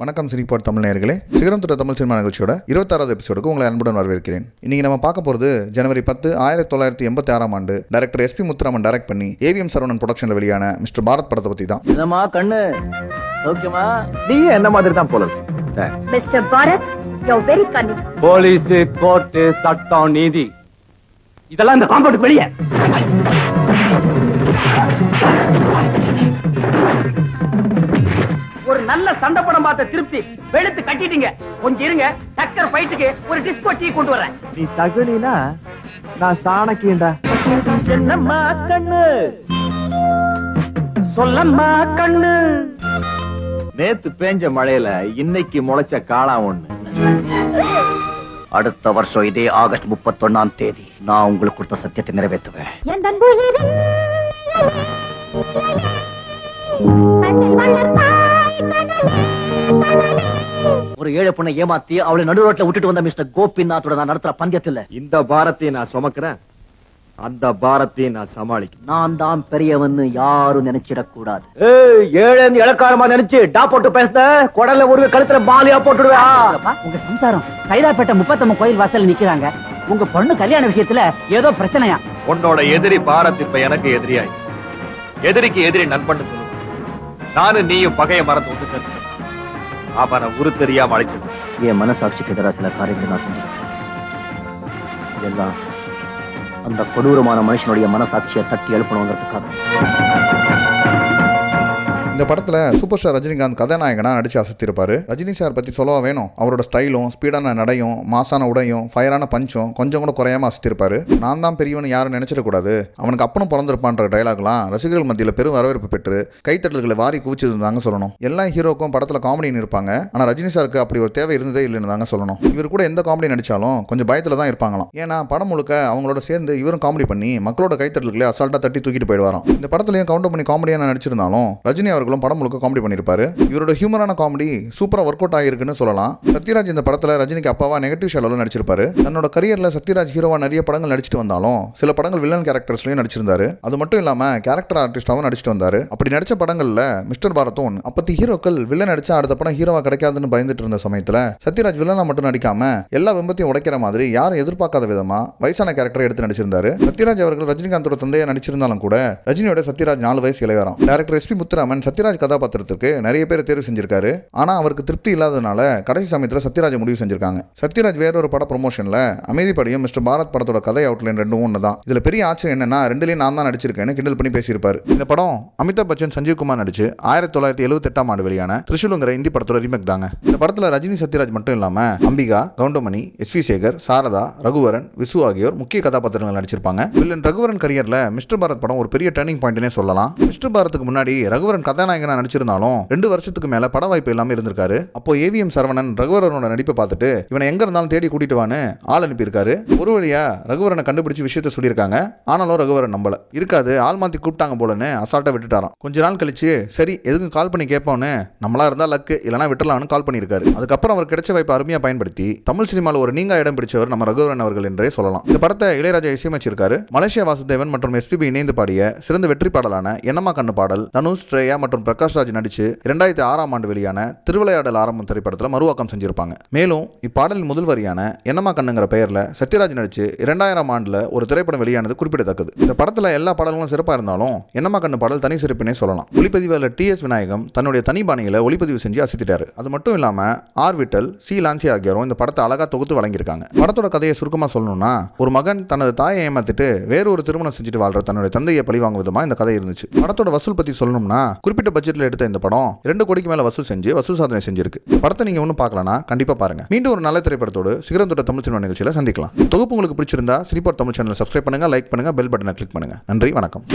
வணக்கம் சினிபாட் தமிழ் நேயர்களே, சிகரம் தொட்ட தமிழ் சினிமா நிகழ்ச்சியோட 26வது எபிசோடுக்கு உங்களை அன்புடன் வரவேற்கிறேன். இன்னைக்கு நம்ம பார்க்க போகிறது ஜனவரி 10, 1986ஆம் ஆண்டு டைரக்டர் எஸ்பி முத்துராமன் டைரக்ட் பண்ணி ஏவிஎம் சரவணன் ப்ரொடக்ஷனில் வெளியான மிஸ்டர் பாரத் படத்தை பற்றி தான். என்னம்மா கண்ணு ஓகேமா? நீ என்ன மாதிரி தான் போல mister Bharat, you are very Canning. Police, court, சட்டம், நீதி இதெல்லாம் இந்த காம்பவுண்டுக்கு வெளியே. ஒரு நல்ல சண்டை படம் பார்த்த திருப்தி வெளுத்து கட்டிட்டீங்க. கொஞ்சம் இருங்க, டக்கர் ஃபைட்டுக்கு ஒரு டிஸ்கோ டீ கொண்டு வரேன். நீ சகுனினா நான் சாணக்கியண்டா. என்னம்மா கண்ணு சொல்லம்மா கண்ணு. நேத்து பேஞ்ச மழையில இன்னைக்கு முளைச்ச காளா ஒண்ணு. அடுத்த வருஷம் இதே ஆகஸ்ட் 31ஆம் தேதி நான் உங்களுக்கு கொடுத்த சத்தியத்தை நிறைவேற்றுவேன். ஒரு ஏழை பொண்ணை ஏமாத்தி அவளை நடு ரோட்ல விட்டுட்டு வந்த மிஸ்டர் கோபிநாத்தோட நான் நடத்துற பந்தயத்துல இந்த பாரத்தையும் நான் சுமக்கிறேன், அந்த பாரத்தையும் நான் சமாளிக்கிறேன். நான் தான் பெரியவன்னு யாரும் நினைச்சிடக் கூடாது. ஏழு இளக்காரமா நினைச்சு டா போட்டு பேசுன குடல்ல ஒரு கழுத்துல பாலியா போட்டுடுவேன். உங்க சம்சாரம் சைதாப்பேட்டை 33 கோயில் வாசல் நிக்கிறாங்க. உங்க பொண்ணு கல்யாண விஷயத்துல ஏதோ பிரச்சனையா? உன்னோட எதிரி பாரத் இப்ப எனக்கு எதிரியாய், எதிரிக்கு எதிரி நண்பன் சொல்லு. நானும் நீயும் பகைய மறந்து ஒன்று சேர்த்து அவனை உரு தெரியாம அழைச்சிடும். என் மனசாட்சிக்கு எதிராக சில காரியங்களை நான் செஞ்சிருக்கேன். எல்லாம் அந்த கொடூரமான மனுஷனுடைய மனசாட்சியை தட்டி எழுப்பணுங்கிறதுக்காக. இந்த படத்தில் சூப்பர் ஸ்டார் ரஜினிகாந்த் கதாநாயகனாக நடிச்சு அசத்திருப்பாரு. ரஜினி சார் பற்றி சொல்லவா வேணும்? அவரோட ஸ்டைலும், ஸ்பீடான நடையும், மாசான உடையும், ஃபயரான பஞ்சும் கொஞ்சம் கூட குறையாம அசத்திருப்பாரு. நான் தான் பெரியவன் யாரும் நினைச்சிடக்கூடாது, அவனுக்கு அப்பனும் பிறந்திருப்பான்ற டைலாக்லாம் ரசிகர்கள் மத்தியில் பெரும் வரவேற்பு பெற்று கைத்தட்டல்களை வாரி குவிச்சிருந்தாங்க சொல்லணும். எல்லா ஹீரோக்கும் படத்தில் காமெடின்னு இருப்பாங்க, ஆனால் ரஜினி சாருக்கு அப்படி ஒரு தேவை இருந்ததே இல்லைன்னு தாங்க சொல்லணும். இவர் கூட எந்த காமெடி நடிச்சாலும் கொஞ்சம் பயத்தில் தான் இருப்பாங்களாம். ஏன்னா படம் முழுக்க அவங்களோட சேர்ந்து இவரும் காமெடி பண்ணி மக்களோட கைத்தட்டல்களை அசால்ட்டாக தட்டி தூக்கிட்டு போயிடுவாராம். இந்த படத்துலையும் கவுண்டர் பண்ணி காமெடியாக நடிச்சிருந்தாலும் ரஜினி அவர்களும் படம் முழுக்க காமெடி பண்ணிருப்பாரு. இவரோட ஹியூமரான காமெடி சூப்பரா ஒர்க் அவுட் ஆகிருக்குன்னு சொல்லலாம். சத்யராஜ் இந்த படத்துல ரஜினிக்கு அப்பாவா நெகட்டிவ் ஷேடோல நடிச்சிருப்பாரு. தன்னோட கரியர்ல சத்யராஜ் ஹீரோவா நிறைய படங்கள் நடிச்சிட்டு வந்தாலும் சில படங்கள் வில்லன் கேரக்டர்ஸ்லயும் நடிச்சிருந்தாரு. அது மட்டும் இல்லாம கேரக்டர் ஆர்டிஸ்டாவும் நடிச்சிட்டு வந்தாரு. அப்படி நடிச்ச படங்கள்ல மிஸ்டர் பாரத்தும் அப்பத்தி ஹீரோக்கள் வில்லன் நடிச்சா அடுத்த படம் ஹீரோவா கிடைக்காதுன்னு பயந்துட்டு இருந்த சமயத்துல சத்யராஜ் வில்லனா மட்டும் நடிக்காம எல்லா விம்பத்தையும் உடைக்கிற மாதிரி யாரும் எதிர்பார்க்காத விதமா வயசான கேரக்டரை எடுத்து நடிச்சிருந்தாரு. சத்யராஜ் அவர்கள் ரஜினிகாந்தோட தந்தையா நடிச்சிருந்தாலும் கூட ரஜினியோட சத்யராஜ் 4 வயசு இளையவராம். டைரக்டர் எஸ்பி முத்துராமன் சத்யராஜ் கதாபாத்திரத்திற்கு நிறைய பேர் தேர்வு செஞ்சிருக்காரு. ஆனா அவருக்கு திருப்தி இல்லாதனால கடைசி சமயத்தில் சத்யராஜ் முடிவு செஞ்சிருக்காங்க. சத்யராஜ் வேறொரு பட ப்ரொமோஷன்ல அமைதிப்படியும் மிஸ்டர் பாரத் படத்தோட கதை அவுட்லைன் ரெண்டும் ஒன்று தான். இதுல பெரிய ஆச்சரியம் என்னன்னா ரெண்டுலயும் நான் தான் நடிச்சிருக்கேன்னு கிண்டல் பண்ணி பேசியிருப்பாரு. இந்த படம் அமிதாப் பச்சன், சஞ்சீவ் குமார் நடிச்சு 1978ஆம் ஆண்டு வெளியான திரிஷூலுங்கிற இந்தி படத்தோட ரீமேக் தாங்க. இந்த படத்துல ரஜினி சத்யராஜ் மட்டும் இல்லாம அம்பிகா, கவுண்டமணி, எஸ்வி சேகர், சாரதா, ரகுவரன், விசு ஆகியோர் முக்கிய கதாபாத்திரங்கள் நடிச்சிருப்பாங்க. வில்லன் ரகுவரன் கரியர்ல மிஸ்டர் பாரத் படம் ஒரு பெரிய டர்னிங் பாயிண்ட்னே சொல்லலாம். மிஸ்டர் பாரத்துக்கு முன்னாடி ரகுவரன் கதாநாயகனா நடிச்சிருந்தாலும் 2 வருஷத்துக்கு மேல பட வாய்ப்பு எல்லாமே இருந்திருக்காரு. அப்போ ஏவிஎம் சரவணன் ரகுவரனோட நடிப்பை பார்த்துட்டு இவனை எங்க இருந்தாலும் தேடி கூட்டிட்டு வான்னு ஆள் அனுப்பியிருக்காரு. ஒரு வழியா ரகுவரனை கண்டுபிடிச்சு விஷயத்த சொல்லியிருக்காங்க. ஆனாலும் ரகுவரன் நம்பல. இருக்காது, ஆள் மாத்தி கூப்பிட்டாங்க போலன்னு அசால்ட்டா விட்டுட்டாராம். கொஞ்ச நாள் கழிச்சு சரி எதுக்கும் கால் பண்ணி கேட்போன்னு நம்மளா இருந்தா லக்கு இல்லனா விட்டுலாம்னு கால் பண்ணியிருக்காரு. அதுக்கப்புறம் அவர் கிடைச்ச வாய்ப்பை அருமையா பயன்படுத்தி தமிழ் சினிமாவில் ஒரு நீங்கா இடம் பிடிச்சவர் நம்ம ரகுவரன் அவர்கள் என்றே சொல்லலாம். இந்த படத்தை இளையராஜா இசையமைச்சிருக்காரு. மலேசியா வாசுதேவன் மற்றும் எஸ்பிபி இணைந்து பாடிய சிறந்த வெற்றி பாடலான என்னம்மா கண்ணு பாடல் தனுஷ், ஸ்ரேயா மற்றும் பிரகாஷ் ராஜ் நடிச்சு 2006ஆம் ஆண்டு வெளியான திருவிளையாடல் ஆரம்பம் திரைப்படத்தில் மறுவாக்கம் செஞ்சிருப்பாங்க. மேலும் இப்பாடலின் முதல் வரியான என்னம்மா கண்ணுங்கிற பெயர்ல சத்யராஜ் நடிச்சு 2000ஆம் ஆண்டுல ஒரு திரைப்படம் வெளியானது குறிப்பிடத்தக்கது. இந்த படத்துல எல்லா பாடல்களும் சிறப்பா இருந்தாலும் என்னம்மா கண்ணு பாடல் தனி சிறப்பினே சொல்லலாம். ஒளிப்பதிவாளர் TS விநாயகம் தன்னுடைய தனி பாணியில ஒளிப்பதிவு செஞ்சு அசத்திட்டாரு. அது மட்டும் இல்லாம ஆர் விட்டல், சி லான்சி ஆகியோரும் இந்த படத்தை அழகா தொகுத்து வழங்கியிருக்காங்க. படத்தோட கதையை சுருக்கமா சொல்லணும்னா, ஒரு மகன் தனது தாயை ஏமாத்திட்டு வேறொரு திருமணம் செஞ்சுட்டு வாழ்ற தன்னுடைய தந்தையை பழிவாங்கும் விதமா இந்த கதை இருந்துச்சு. படத்தோட வசூல் பத்தி சொல்லணும்னா, குறிப்பிட்ட பட்ஜெட்ல எடுத்த இந்த படம் 2 கோடிக்கு மேல வசூல் செஞ்சு வசூல் சாதனை செஞ்சிருக்கு. இந்த படத்தை நீங்க ஒன்னும் பார்க்கலனா கண்டிப்பா பாருங்க. மீண்டும் ஒரு நல்ல திரைப்படத்தோடு சிகரம் தொட்ட தமிழ் சினிமா நிகழ்ச்சியில சந்திக்கலாம். தொகுப்பு உங்களுக்கு பிடிச்சிருந்தா சினிபாட் தமிழ் சேனலை சப்ஸ்கிரைப் பண்ணுங்க, லைக் பண்ணுங்க, பெல் பட்டனை கிளிக் பண்ணுங்க. நன்றி, வணக்கம்.